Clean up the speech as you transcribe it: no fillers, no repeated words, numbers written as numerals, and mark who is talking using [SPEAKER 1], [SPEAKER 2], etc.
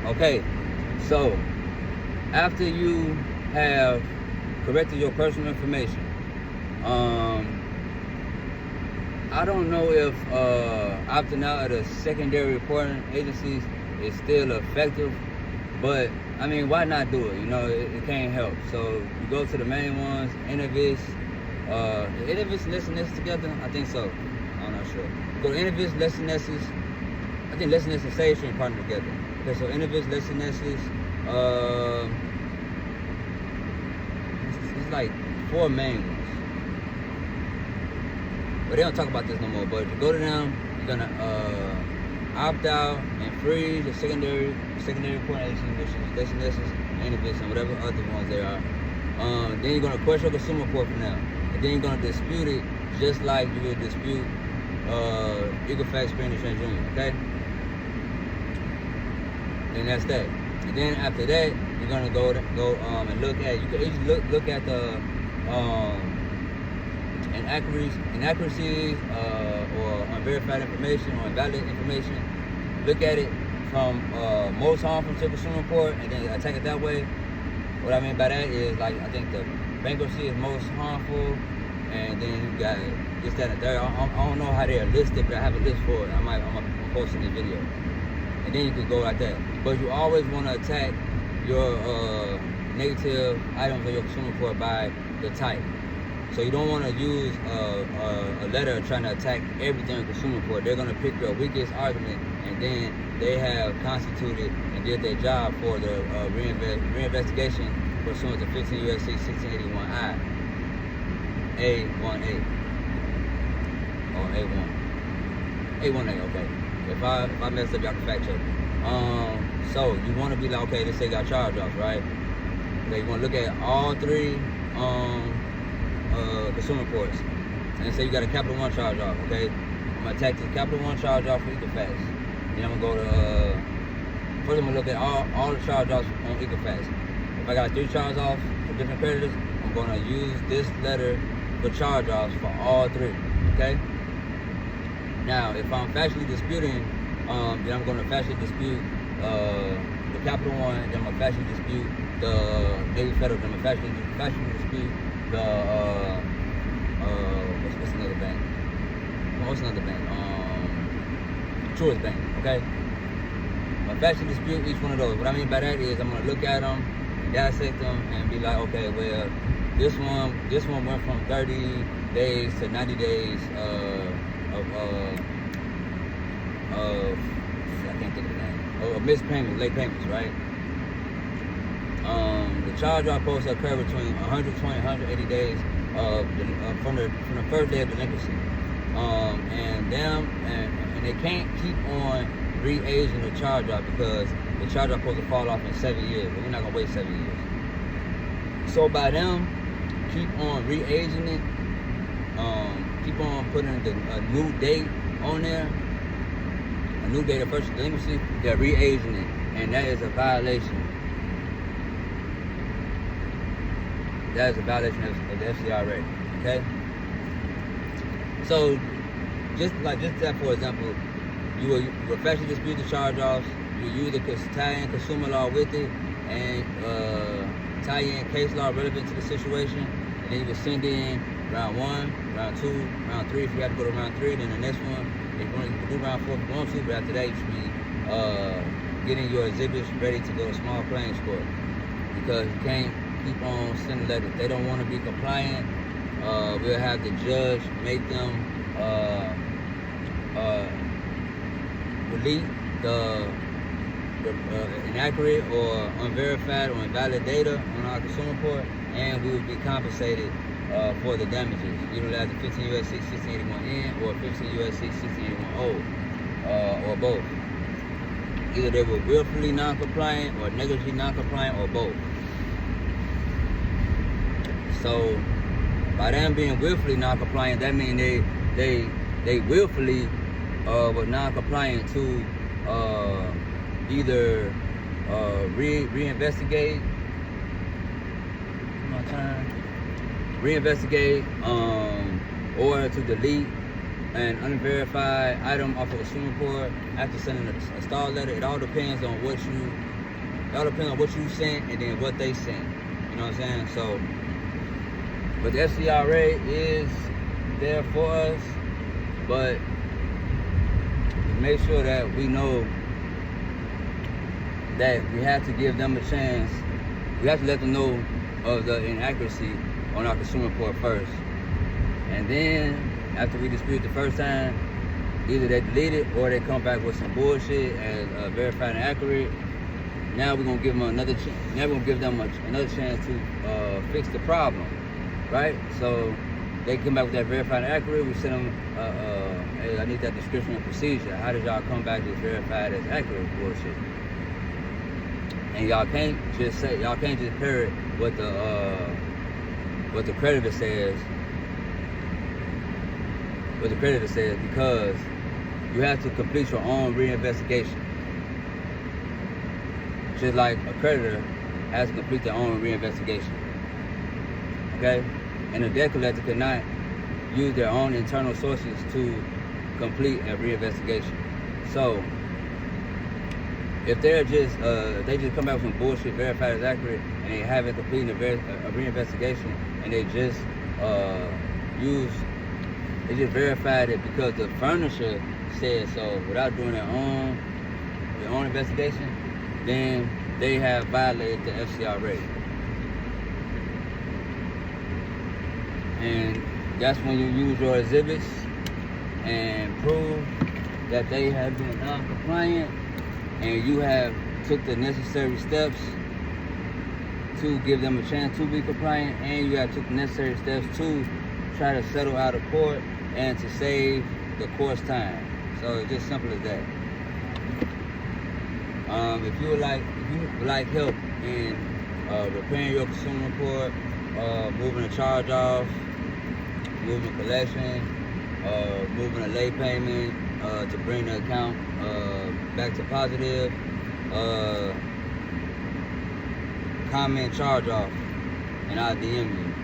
[SPEAKER 1] Okay, so after you have corrected your personal information, I don't know if opting out of the secondary reporting agencies is still effective, but I mean, why not do it? You know, it can't help. So you go to the main ones, Innovis, Innovis and ListenNexus together? I think so. I'm not sure. Go to Innovis, ListenNexus. I think ListenNexus and SageStream partner together. Okay, so Innovis, ListenNexus, it's like 4 main ones. But they don't talk about this no more. But if you go to them, you're gonna opt out and freeze the secondary reporting agency, which is ListenNexus, Innovis, and whatever other ones there are. Then you're gonna request your consumer report from them, and then you're gonna dispute it just like you would dispute Equifax, Sprint Insurance Union. Okay, and that's that. And then after that, you're gonna go and look at. You can easily look at the inaccuracies or unverified information or invalid information. Look at it from most harmful to consumer report, and then attack it that way. What I mean by that is, like, I think the bankruptcy is most harmful, and then you got this, that, and third. I don't know how they are listed, but I have a list for it. I'm posting the video, and then you could go like that. But you always want to attack your negative items on your consumer report by the type. So you don't want to use a letter trying to attack everything in consumer report. They're going to pick your weakest argument, and then they have constituted and did their job for the reinvestigation pursuant to 15 U.S.C. 1681I, A1A, or A1. A1A, okay. If I messed up, y'all can fact check. So you want to be like, okay, let's say you got charge-offs, right? Okay, you want to look at all 3 consumer reports, and say you got a Capital One charge off. Okay, I'm gonna attack the Capital One charge off for Equifax. Then I'm gonna go to first I'm gonna look at all the charge offs on Equifax. If I got 3 charge offs for different creditors, I'm gonna use this letter for charge offs for all 3. Okay. Now, if I'm factually disputing, then I'm gonna factually dispute the Capital One. Then I'm gonna factually dispute the Navy Federal. Then I'm gonna factually dispute the what's another bank? What's another bank? Truist Bank. Okay. I'm gonna factually dispute each one of those. What I mean by that is I'm gonna look at them, dissect them, and be like, okay, well, this one went from 30 days to 90 days of I can't think of the name. Of missed payments, late payments, right? The charge-off supposed to occur between 120 and 180 days from the first day of delinquency. And they can't keep on re-aging the charge-off because the charge-off supposed to fall off in 7 years, but we're not gonna wait 7 years. So by them keep on re-aging it, keep on putting a new date on there, a new date of first delinquency, they're re-aging it, and that is a violation. That is a violation of the FCRA. Okay. So just that, for example, you will factually dispute the charge-offs. You use the tie in consumer law with it, and tie in case law relevant to the situation, and then you will send in round 1, round 2, round 3. If you have to go to round 3, then the next one, if you want to do round 4 if you want to, but after that you should be getting your exhibits ready to go to small claims court, because you can't keep on sending letters. They don't want to be compliant. We'll have the judge make them delete the inaccurate or unverified or invalid data on our consumer report, and we will be compensated for the damages, either as the 15 U.S.C. 1681N or 15 U.S.C. 1681O, or both. Either they were willfully non-compliant or negligently non-compliant, or both. So by them being willfully non-compliant, that means they willfully were non-compliant to either reinvestigate or to delete an unverified item off of a consumer report after sending a stall letter. It all depends on what you It all depends on what you sent and then what they sent. You know what I'm saying? So, but the FCRA is there for us, but make sure that we know that we have to give them a chance. We have to let them know of the inaccuracy on our consumer report first. And then, after we dispute the first time, either they delete it or they come back with some bullshit as verified and accurate. Now we're gonna give them another chance. Now we're gonna give them another chance to fix the problem, right? So they come back with that verified and accurate. We send them, hey, I need that description and procedure. How did y'all come back as verified as accurate bullshit? And y'all can't just parrot what the creditor says. What the creditor says, because you have to complete your own reinvestigation. Just like a creditor has to complete their own reinvestigation. Okay? And a debt collector cannot use their own internal sources to complete a reinvestigation. So, if they're just they just come back with some bullshit verified as accurate and they haven't completed a reinvestigation and they just verified it because the furnisher said so without doing their own investigation, then they have violated the FCRA. And that's when you use your exhibits and prove that they have been non-compliant and you have took the necessary steps to give them a chance to be compliant, and you have took the necessary steps to try to settle out of court and to save the court's time. So it's just simple as that. If you would like help in repairing your consumer report, moving a charge off, moving a collection, moving a late payment to bring the account back to positive, comment charge off, and I'll DM you.